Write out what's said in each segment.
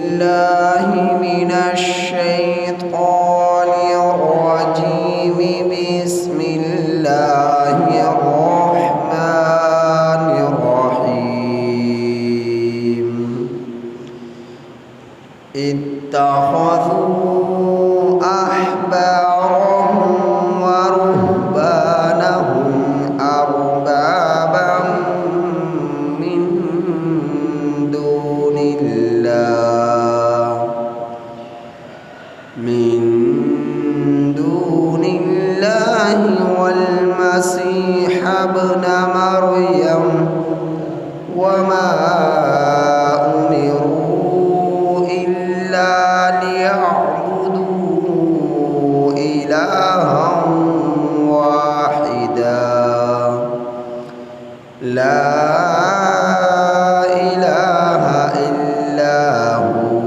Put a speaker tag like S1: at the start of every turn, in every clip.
S1: الله من الشيطان الرجيم. بسم الله الرحمن الرحيم. اتخذوا أحبارهم ورهبانهم أربابا من دون الله والمسيح ابن مريم وما أمروا إلا ليعبدوا إلها واحدا لا إله إلا هو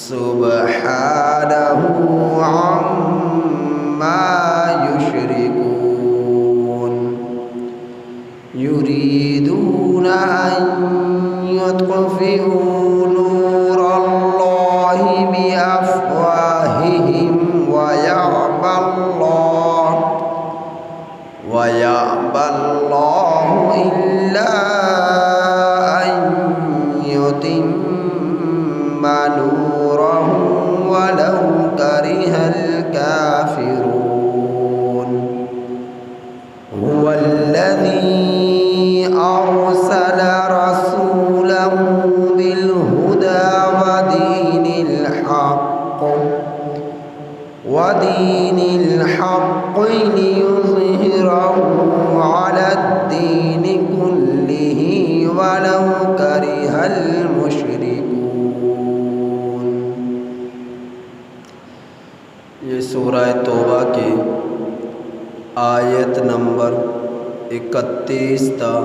S1: سبحانه عما يشركون. يريدون أن يطفئوا نور الله بأفواههم ويأبى الله إلا أن يتم نوره ولو كره الكافرون. هو الذي أرسل رسوله بالهدى ودين الحق ليظهره على الدين كله ولو كره المشركون. یہ سورہ توبہ کی آیت نمبر 31 تا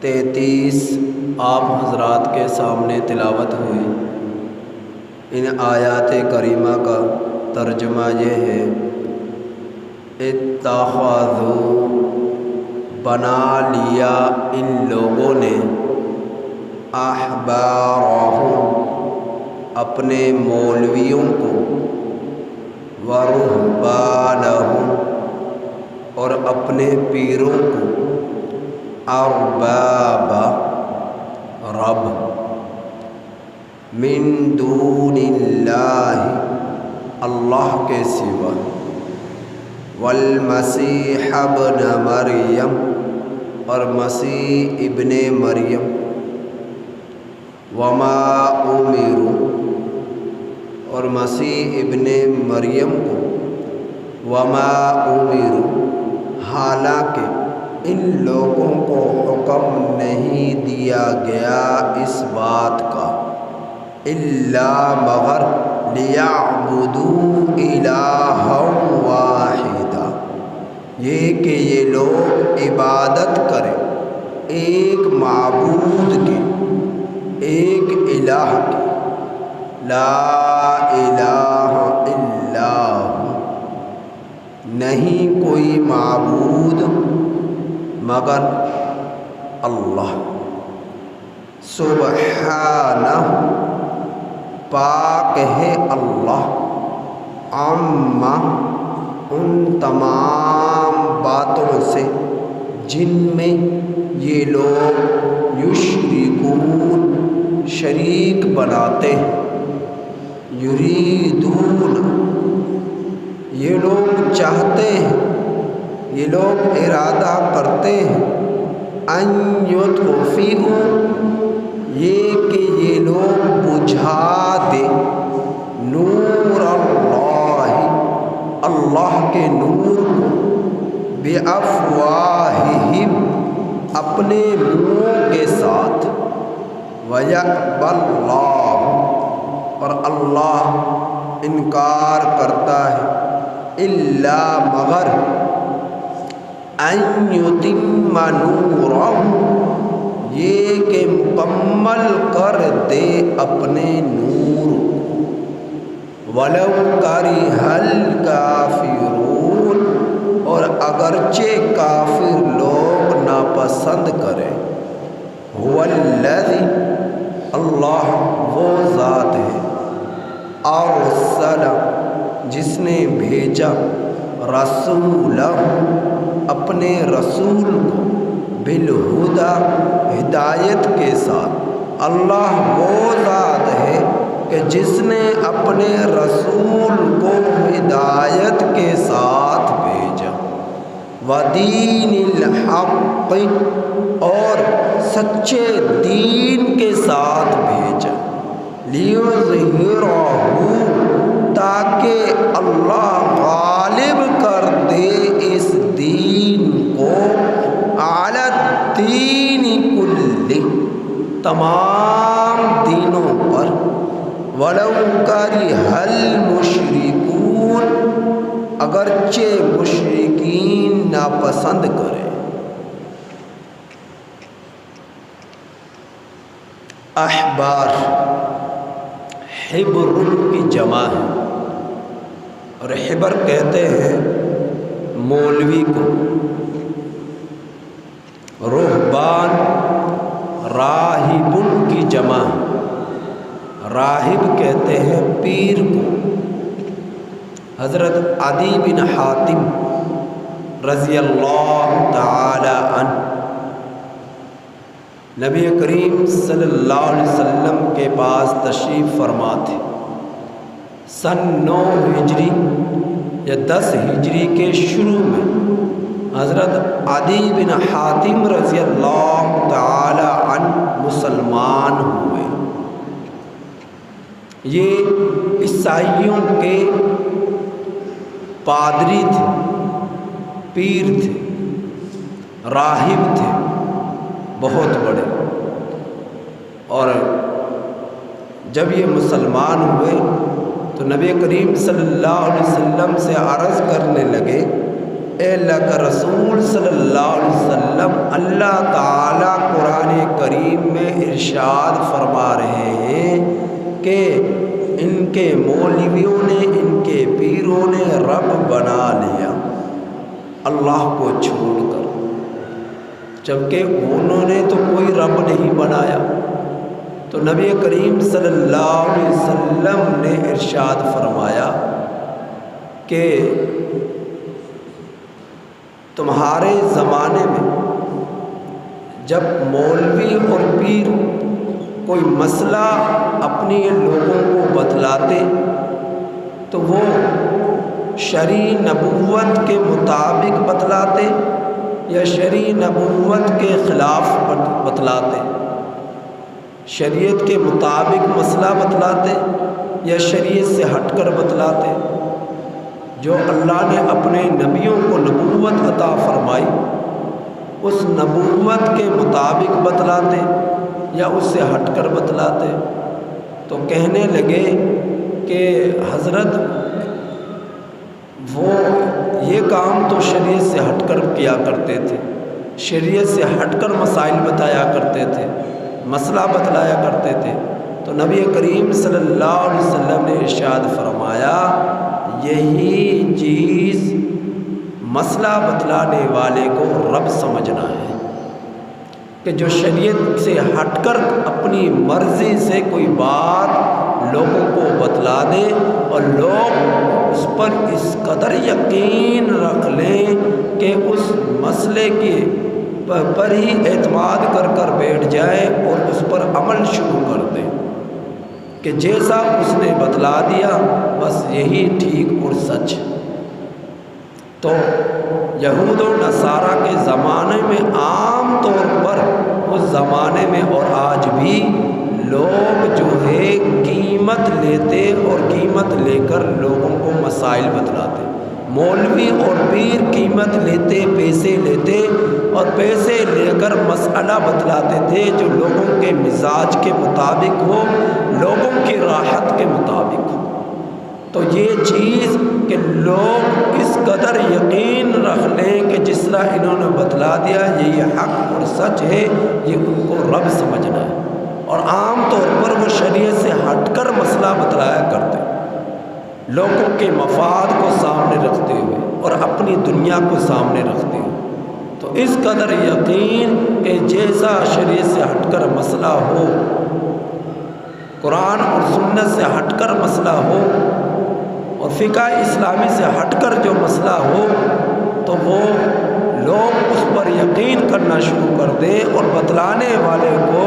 S1: 33 آپ حضرات کے سامنے تلاوت ہوئی. ان آیات کریمہ کا ترجمہ یہ ہے: اتخذوا، بنا لیا ان لوگوں نے، احبارہم، اپنے مولویوں کو، ورہبانہم، اور اپنے پیروں کو، اربابا، رب، من دون اللہ، اللہ کے سوا، والمسیح ابن مریم، اور مسیح ابن مریم، وما امروا، اور مسیح ابن مریم کو، وما امروا، حالانکہ ان لوگوں کو حکم نہیں دیا گیا اس بات کا، الا مگر لیعبدوا الہا واحدا، یہ کہ یہ لوگ عبادت کریں ایک معبود کی، ایک الہ کی، لا الہ الا ہو، نہیں کوئی معبود مگر اللہ، سبحانہ، پاک ہے اللہ، عما، ان تمام باتوں سے جن میں یہ لوگ یشرکون، شریک بناتے ہیں. یریدون، یہ لوگ چاہتے ہیں، یہ لوگ ارادہ کرتے ہیں، ان یطفئوا، یہ کہ یہ لوگ بجھا دے، نور اللہ، اللہ کے نور کو، بِأَفْوَاهِهِمْ، اپنے منہوں کے ساتھ، وَيَأْبَى اللَّهُ، اور اللہ انکار کرتا ہے، إِلَّا مگر، أَن يُتِمَّ نُورَهُ، یہ کہ مکمل کر دے اپنے نور، وَلَوْ كَرِهَ الْكَافِرُونَ، اور اگرچہ کافر لوگ ناپسند کریں. هو الذی، اللہ وہ ذات ہے، ارسل جس نے بھیجا، رسولہ اپنے رسول کو، بالہدیٰ ہدایت کے ساتھ۔ اللہ وہ ذات ہے کہ جس نے اپنے رسول کو ہدایت کے ساتھ بھیجا، ودین الحق اور سچے دین کے ساتھ بھیجا، لیظہرہ تاکہ اللہ غالب کر دے اس دین کو، علی الدین کلہ تمام دینوں پر، ولو کرہ المشرکون اگرچہ مشرکین ناپسند کریں۔ احبار حبر کی جمع ہے، اور حبر کہتے ہیں مولوی کو۔ رہبان راہب کی جمع ہے، راہب کہتے ہیں پیر کو۔ حضرت عدی بن حاتم رضی اللہ تعالی عنہ نبی کریم صلی اللہ علیہ وسلم کے پاس تشریف فرما تھے۔ سن 9 ہجری یا 10 ہجری کے شروع میں حضرت عدی بن حاتم رضی اللہ تعالی عنہ مسلمان ہوئے۔ یہ عیسائیوں کے پادری تھے، پیر تھے، راہب تھے، بہت بڑے۔ اور جب یہ مسلمان ہوئے تو نبی کریم صلی اللہ علیہ وسلم سے عرض کرنے لگے، اے اللہ کا رسول صلی اللہ علیہ وسلم، اللہ تعالیٰ قرآن کریم میں ارشاد فرما رہے ہیں کہ ان کے مولویوں نے، ان کے پیروں نے رب بنا لیا اللہ کو چھوڑ کر، جبکہ انہوں نے تو کوئی رب نہیں بنایا۔ تو نبی کریم صلی اللہ علیہ وسلم نے ارشاد فرمایا کہ تمہارے زمانے میں جب مولوی اور پیر کوئی مسئلہ اپنی لوگوں کو بتلاتے تو وہ شرعی نبوت کے مطابق بتلاتے یا شرعی نبوت کے خلاف بتلاتے، شریعت کے مطابق مسئلہ بتلاتے یا شریعت سے ہٹ کر بتلاتے۔ جو اللہ نے اپنے نبیوں کو نبوت عطا فرمائی اس نبوت کے مطابق بتلاتے یا اس سے ہٹ کر بتلاتے۔ تو کہنے لگے کہ حضرت وہ یہ کام تو شریعت سے ہٹ کر کیا کرتے تھے، شریعت سے ہٹ کر مسائل بتایا کرتے تھے، مسئلہ بتلایا کرتے تھے۔ تو نبی کریم صلی اللہ علیہ وسلم نے ارشاد فرمایا، یہی چیز مسئلہ بتلانے والے کو رب سمجھنا ہے، کہ جو شریعت سے ہٹ کر اپنی مرضی سے کوئی بات لوگوں کو بتلا دے اور لوگ اس پر اس قدر یقین رکھ لیں کہ اس مسئلے کے پر ہی اعتماد کر بیٹھ جائے اور اس پر عمل شروع کر دیں کہ جیسا اس نے بتلا دیا بس یہی ٹھیک اور سچ۔ تو یہود و نصارہ کے زمانے میں عام طور پر اس زمانے میں اور آج بھی لوگ جو ہے قیمت لیتے اور قیمت لے کر لوگوں کو مسائل بتلاتے۔ مولوی اور پیر قیمت لیتے، پیسے لیتے اور پیسے لے کر مسئلہ بتلاتے تھے جو لوگوں کے مزاج کے مطابق ہو، لوگوں کی راحت کے مطابق ہو۔ تو یہ چیز کہ لوگ اس قدر یقین رکھ لیں کہ جس طرح انہوں نے بتلا دیا یہ حق اور سچ ہے، یہ ان کو رب سمجھنا ہے۔ اور عام طور پر وہ شریعت سے ہٹ کر مسئلہ بتلایا کرتے، لوگوں کے مفاد کو سامنے رکھتے ہوئے اور اپنی دنیا کو سامنے رکھتے ہوئے۔ تو اس قدر یقین کہ جیسا شریعت سے ہٹ کر مسئلہ ہو قرآن اور سنت سے ہٹ کر مسئلہ ہو اور فقہ اسلامی سے ہٹ کر جو مسئلہ ہو تو وہ لوگ اس پر یقین کرنا شروع کر دیں اور بتلانے والے کو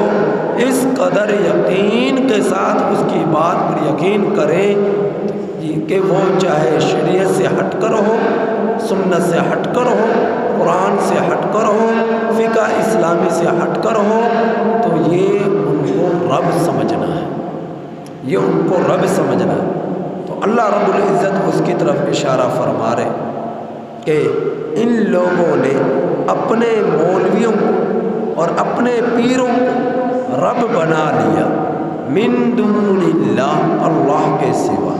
S1: اس قدر یقین کے ساتھ اس کی بات پر یقین کریں کہ وہ چاہے شریعت سے ہٹ کر ہو، سنت سے ہٹ کر ہو، قرآن سے ہٹ کر ہو، فقہ اسلامی سے ہٹ کر ہو، تو یہ ان کو رب سمجھنا ہے، یہ ان کو رب سمجھنا ہے۔ تو اللہ رب العزت اس کی طرف اشارہ فرما رہے کہ ان لوگوں نے اپنے مولویوں کو اور اپنے پیروں کو رب بنا لیا، من دون اللہ، اللہ کے سوا،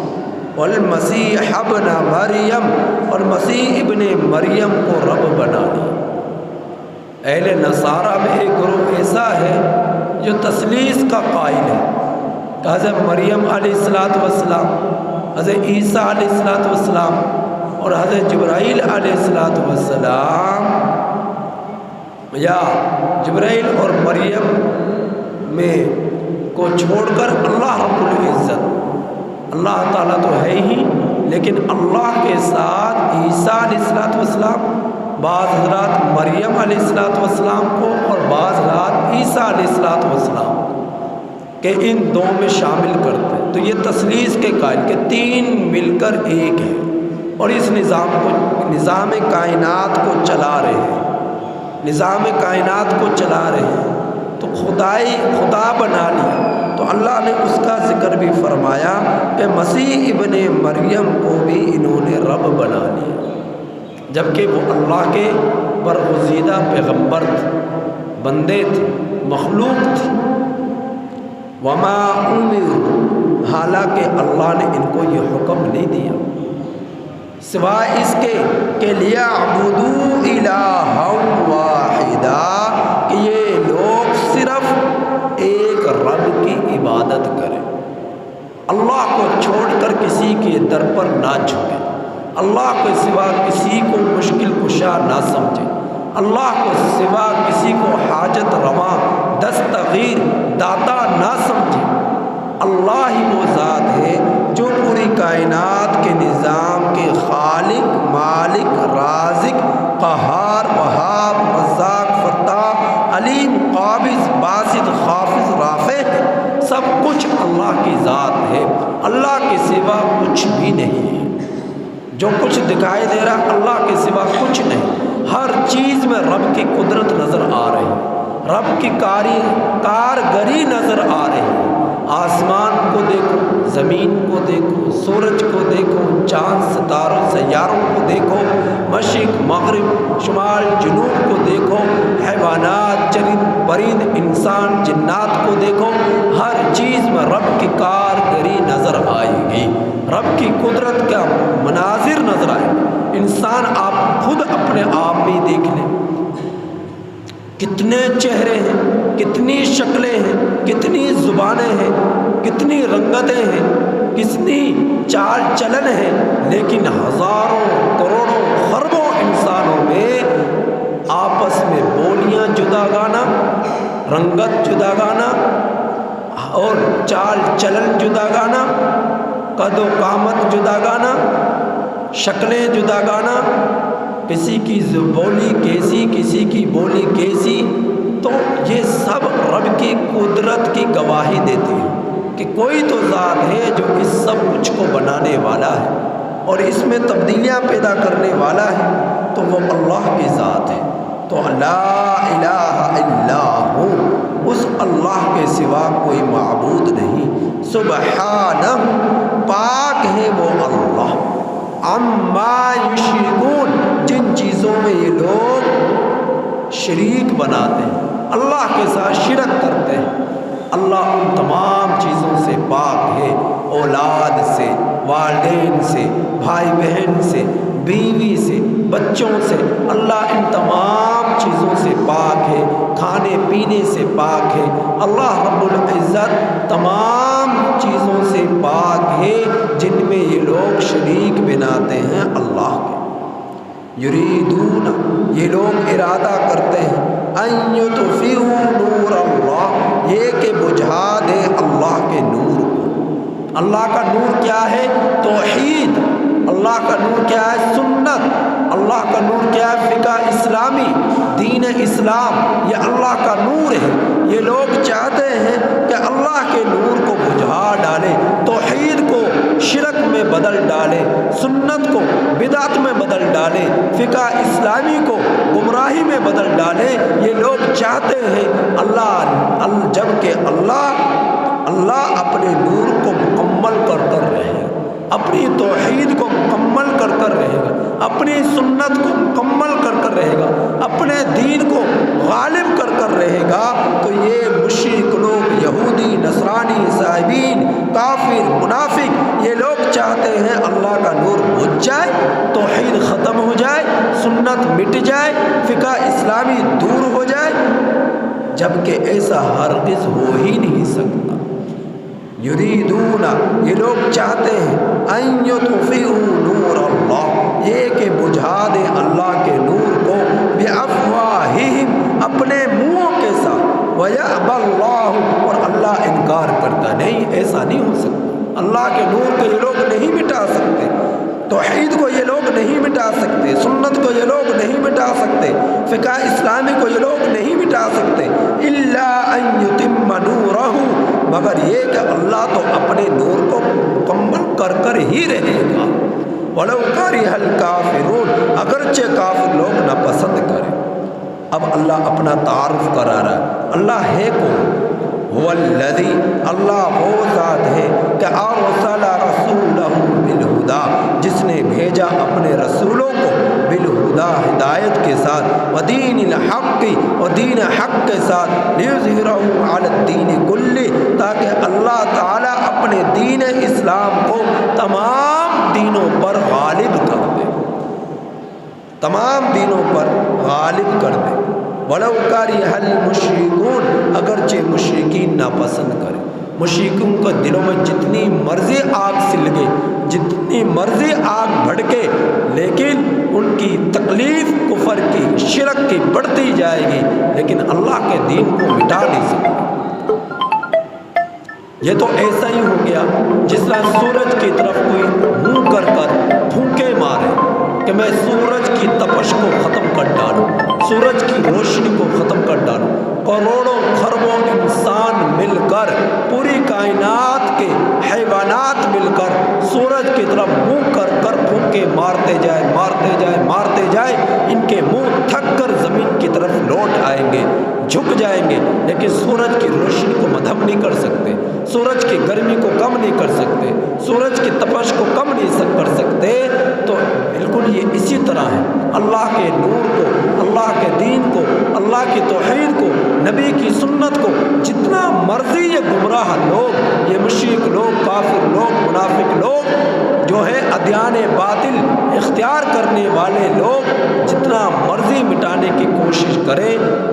S1: والمسیح ابن مریم، اور مسیح ابن مریم کو رب بنا لیا۔ اہل نصارہ میں ایک گروہ ایسا ہے جو تثلیث کا قائل ہے کہ حضرت مریم علیہ السلام، حضرت عیسیٰ علیہ السلام اور حضرت جبرائیل علیہ السلام، یا جبرائیل اور مریم میں کو چھوڑ کر اللہ رب العزت، اللہ تعالیٰ تو ہے ہی، لیکن اللہ کے ساتھ عیسیٰ علیہ السلام، بعض حضرات مریم علیہ السلام کو اور بعض حضرات عیسیٰ علیہ السلام کہ ان دو میں شامل کرتے ہیں۔ تو یہ تثلیث کے قائل کہ تین مل کر ایک ہے اور اس نظام کائنات کو چلا رہے ہیں، نظام کائنات کو چلا رہے ہیں، تو خدا بنا لیا۔ تو اللہ نے اس کا ذکر بھی فرمایا کہ مسیح ابن مریم کو بھی انہوں نے رب بنا لیا، جبکہ وہ اللہ کے برگزیدہ پیغمبر تھے، بندے تھے، مخلوق تھے۔ وما امروا، حالانکہ اللہ نے ان کو یہ حکم نہیں دیا سوائے اس کے کہ لیعبدوا الہا واحدا، کہ یہ لوگ صرف ایک رب کی عبادت کریں، اللہ کو چھوڑ کر کسی کے در پر نہ جھکیں، اللہ کے سوا کسی کو مشکل کشا نہ سمجھیں، اللہ کو سوا کسی کو حاجت رواں دستگیر داتا نہ سمجھیں۔ اللہ ہی وہ ذات ہے جو پوری کائنات کے نظام کے خالق، مالک، رازق، قہار، وہاب، رزاق، فتاح، علیم، قابض، باسط، خافض، رافع ہے۔ سب کچھ اللہ کی ذات ہے، اللہ کے سوا کچھ بھی نہیں ہے۔ جو کچھ دکھائی دے رہا اللہ کے سوا کچھ نہیں، ہر چیز میں رب کی قدرت نظر آ رہی ہے، رب کی کارگری نظر آ رہی ہے۔ آسمان کو دیکھو، زمین کو دیکھو، سورج کو دیکھو، چاند، ستاروں، سیاروں کو دیکھو، مشرق، مغرب، شمال، جنوب کو دیکھو، حیوانات، چرند پرند، انسان، جنات کو دیکھو، ہر چیز میں رب کی کارگری نظر آئے گی، رب کی قدرت کا مناظر نظر آئے گا۔ انسان آپ خود اپنے آپ میں دیکھ لیں، کتنے چہرے ہیں، کتنی شکلیں ہیں، کتنی زبانیں ہیں، کتنی رنگتیں ہیں، کتنی چال چلن ہے، لیکن ہزاروں، کروڑوں، خربوں انسانوں میں آپس میں بولیاں جداگانہ، رنگت جداگانہ اور چال چلن جداگانہ، قد و قامت جداگانہ، شکلیں جداگانہ، کسی کی بولی کیسی، کسی کی بولی کیسی۔ تو یہ سب رب کی قدرت کی گواہی دیتے ہیں کہ کوئی تو ذات ہے جو اس سب کچھ کو بنانے والا ہے اور اس میں تبدیلیاں پیدا کرنے والا ہے، تو وہ اللہ کی ذات ہے۔ تو لا الہ الا ہو، اس اللہ کے سوا کوئی معبود نہیں، سبحانہ، پاک ہے وہ اللہ، عما یشرکون، جن چیزوں میں یہ لوگ شریک بناتے ہیں، اللہ کے ساتھ شرک کرتے ہیں، اللہ ان تمام چیزوں سے پاک ہے، اولاد سے، والدین سے، بھائی بہن سے، بیوی سے، بچوں سے، اللہ ان تمام چیزوں سے پاک ہے، کھانے پینے سے پاک ہے، اللہ رب العزت تمام چیزوں سے پاک ہے جن میں یہ لوگ شریک بناتے ہیں اللہ کے۔ یریدون، یہ لوگ ارادہ کرتے ہیں، ان یطفئوا نور اللہ، یہ کہ بجھا دے اللہ کے نور اللہ کا نور کیا ہے؟ توحید۔ اللہ کا نور کیا ہے؟ سنت۔ اللہ کا نور کیا ہے؟ فقہ اسلامی، دین اسلام۔ یہ اللہ کا نور ہے۔ یہ لوگ چاہتے ہیں کہ اللہ کے نور کو بجھا ڈالے، توحید کو شرک میں بدل ڈالے، سنت کو بدعت میں بدل ڈالے، فقہ اسلامی کو گمراہی میں بدل ڈالے۔ یہ لوگ چاہتے ہیں جبکہ اللہ اپنے نور کو مکمل کر رہے گا، اپنی توحید کو مکمل کر رہے گا، اپنی سنت کو مکمل کر رہے گا، اپنے دین کو غالب کر رہے گا۔ تو یہ مشرک لوگ، یہودی، نصرانی، صائبین، کافر، منافق، یہ لوگ چاہتے ہیں اللہ کا نور بجھ جائے، توحید ختم ہو جائے، سنت مٹ جائے، فقہ اسلامی دور ہو جائے، جبکہ ایسا ہرگز ہو ہی نہیں سکتا۔ یریدون، یہ لوگ چاہتے ہیں، ان یطفئوا نور اللہ، یہ کہ بجھا دیں اللہ کے نور کو، بافواہہم، اپنے منہوں کے ساتھ، ویأبی اللہ، اور اللہ انکار کرتا نہیں، ایسا نہیں ہو سکتا۔ اللہ کے نور کو یہ لوگ نہیں مٹا سکتے، توحید کو یہ لوگ نہیں مٹا سکتے، سنت کو یہ لوگ نہیں مٹا سکتے، فقہ اسلامی کو یہ لوگ نہیں مٹا سکتے، الا ان یتم نورہ، مگر یہ کہ اللہ تو اپنے نور کو مکمل کر ہی رہے گا۔ وَلَوْ كَرِهَ الْكَافِرُونَ، اگرچہ کافر لوگ ناپسند کریں۔ اب اللہ اپنا تعارف کرا رہا ہے، اللہ ہے کون؟ هو الذی، اللہ وہ ذات ہے کہ ارسل رسولہ بالہدی، جس نے بھیجا اپنے رسولوں کو بالہدی، ہدایت کے ساتھ، ودین الحق، اور دین حق کے ساتھ، لیظہرہ علی الدین کلہ، تاکہ اللہ تعالیٰ اپنے دین اسلام کو تمام دینوں پر غالب کر دے، تمام دینوں پر غالب کر دے۔ وَلَوْ كَرِهَ الْمُشْرِكُونَ، اگرچہ مشرکین ناپسند کریں، مشرکین کو دلوں میں جتنی مرضی آگ سلگے، جتنی مرضی آگ بھڑکے، لیکن ان کی تکلیف کفر کی، شرک کی بڑھتی جائے گی، لیکن اللہ کے دین کو مٹا نہیں سکتے۔ یہ تو ایسا ہی ہو گیا جس طرح سورج کی طرف کوئی منہ کر پھونکے مارے کہ میں سورج کی تپش کو ختم کر ڈالوں، سورج کی روشنی کو ختم کر ڈالوں۔ کروڑوں خربوں انسان مل کر، پوری کائنات کے حیوانات مل کر سورج کی طرف منہ کر پھونکے مارتے جائے، ان کے منہ تھک کر زمین کی طرف لوٹ آئیں گے، جھک جائیں گے، لیکن سورج کی روشنی کو مدھم نہیں کر سکتے، سورج کی گرمی کو کم نہیں کر سکتے، سورج کی تپش کو کم نہیں کر سکتے۔ تو بالکل یہ اسی طرح ہے، اللہ کے نور کو، اللہ کے دین کو، اللہ کی توحید کو، نبی کی سنت کو جتنا مرضی یہ گمراہ لوگ، یہ مشرک لوگ، کافر لوگ، منافق لوگ، جو ہے ادیان باطل اختیار کرنے والے لوگ جتنا مرضی مٹانے کی کوشش کریں،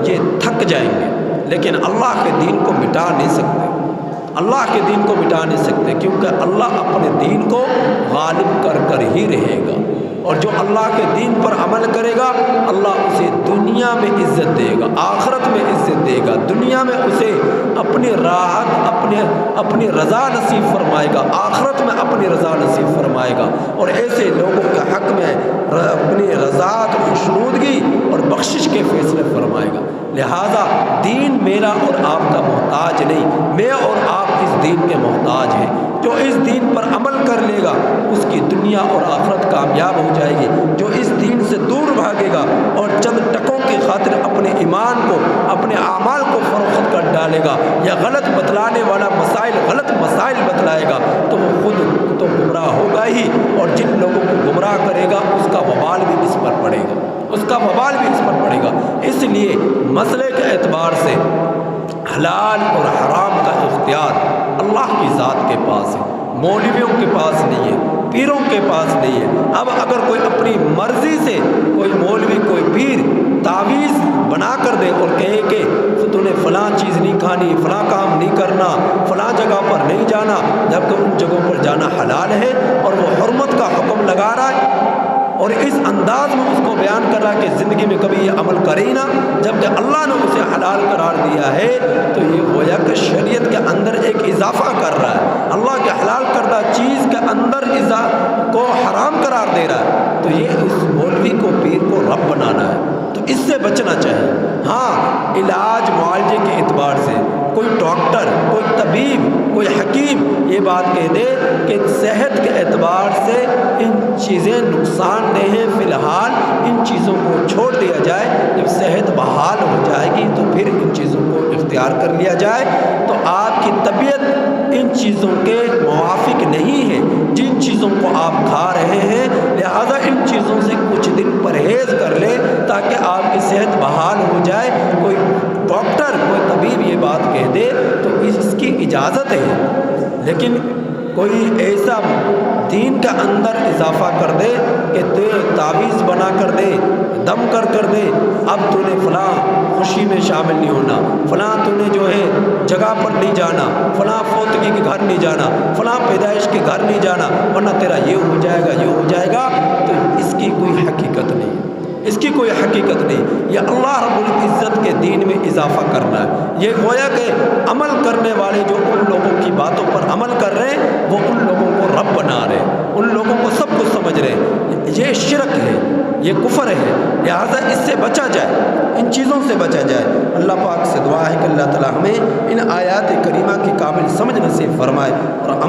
S1: یہ تھک جائیں گے، لیکن اللہ کے دین کو مٹا نہیں سکتے، اللہ کے دین کو مٹا نہیں سکتے، کیونکہ اللہ اپنے دین کو غالب کر ہی رہے گا۔ اور جو اللہ کے دین پر عمل کرے گا، اللہ اسے دنیا میں عزت دے گا، آخرت میں عزت دے گا، دنیا میں اسے اپنی راحت، اپنی رضا نصیب فرمائے گا، آخرت میں اپنی رضا نصیب فرمائے گا، اور ایسے لوگوں کے حق میں اپنی رضاعت، خوشنودگی اور بخشش کے فیصلے فرمائے گا۔ لہذا دین میرا اور آپ کا محتاج نہیں، میں اور آپ اس دین کے محتاج ہیں۔ جو اس دین پر عمل کر لے گا اس کی دنیا اور آخرت کامیاب ہو جائے گی، جو اس دین سے دور بھاگے گا اور چند ٹکوں کی خاطر اپنے ایمان کو، اپنے اعمال کو فروخت کر ڈالے گا، یا غلط بتلانے والا غلط مسائل بتلائے گا، تو وہ خود تو گمراہ ہوگا ہی، اور جن لوگوں کو گمراہ کرے گا اس کا وبال بھی اس پر پڑے گا، اس کا وبال بھی اس پر پڑے گا۔ اس لیے مسئلے کے اعتبار سے حلال اور حرام کا اختیار اللہ کی ذات کے پاس ہے، مولویوں کے پاس نہیں ہے، پیروں کے پاس نہیں ہے۔ اب اگر کوئی اپنی مرضی سے، کوئی مولوی، کوئی پیر تعویذ بنا کر دے اور کہے کہ تو نے فلاں چیز نہیں کھانی، فلاں کام نہیں کرنا، فلاں جگہ پر نہیں جانا، جبکہ ان جگہوں پر جانا حلال ہے، اور وہ حرمت کا حکم لگا رہا ہے، اور اس انداز میں اس کو بیان کر رہا ہے کہ زندگی میں کبھی یہ عمل کرے ہی نہ، جبکہ اللہ نے اسے حلال قرار دیا ہے، تو یہ گویا کہ شریعت کے اندر ایک اضافہ کر رہا ہے۔ اللہ کے حلال کر قرار دے رہا ہے، تو یہ اس مولوی کو پیر کو رب بنانا ہے، تو اس سے بچنا چاہیے۔ ہاں علاج معالجے کے اعتبار سے کوئی ڈاکٹر، کوئی طبیب، کوئی حکیم یہ بات کہہ دے کہ صحت کے اعتبار سے ان چیزیں نقصان دہ ہیں، فی الحال ان چیزوں کو چھوڑ دیا جائے، جب صحت بحال ہو جائے گی تو پھر ان چیزوں کو اختیار کر لیا جائے، تو آپ کی طبیعت ان چیزوں کے موافق نہیں ہے جن چیزوں کو آپ کھا رہے ہیں، لہذا ان چیزوں سے کچھ دن پرہیز کر لیں تاکہ آپ کی صحت بحال ہو جائے۔ کوئی ڈاکٹر، کوئی طبیب یہ بات کہہ دے تو اس کی اجازت ہے، لیکن کوئی ایسا دین کا اندر اضافہ کر دے کہ تعویذ بنا کر دے، دم کر دے، اب تو نے فلاں خوشی میں شامل نہیں ہونا، فلاں تو نے جو ہے جگہ پر نہیں جانا، فلاں فوتگی کے گھر نہیں جانا، فلاں پیدائش کے گھر نہیں جانا ورنہ تیرا یہ ہو جائے گا، یہ ہو جائے گا، تو اس کی کوئی حقیقت نہیں، اس کی کوئی حقیقت نہیں۔ یہ اللہ رب العزت کے دین میں اضافہ کرنا ہے۔ یہ گویا کہ عمل کرنے والے جو ان لوگوں کی باتوں پر عمل کر رہے ہیں وہ ان لوگوں کو رب بنا رہے ہیں، ان لوگوں کو سب کچھ سمجھ رہے ہیں، یہ شرک ہے، یہ کفر ہے، لہٰذا اس سے بچا جائے، ان چیزوں سے بچا جائے۔ اللہ پاک سے دعا ہے کہ اللہ تعالی ہمیں ان آیات کریمہ کی کامل سمجھ نصیب فرمائے اور عمل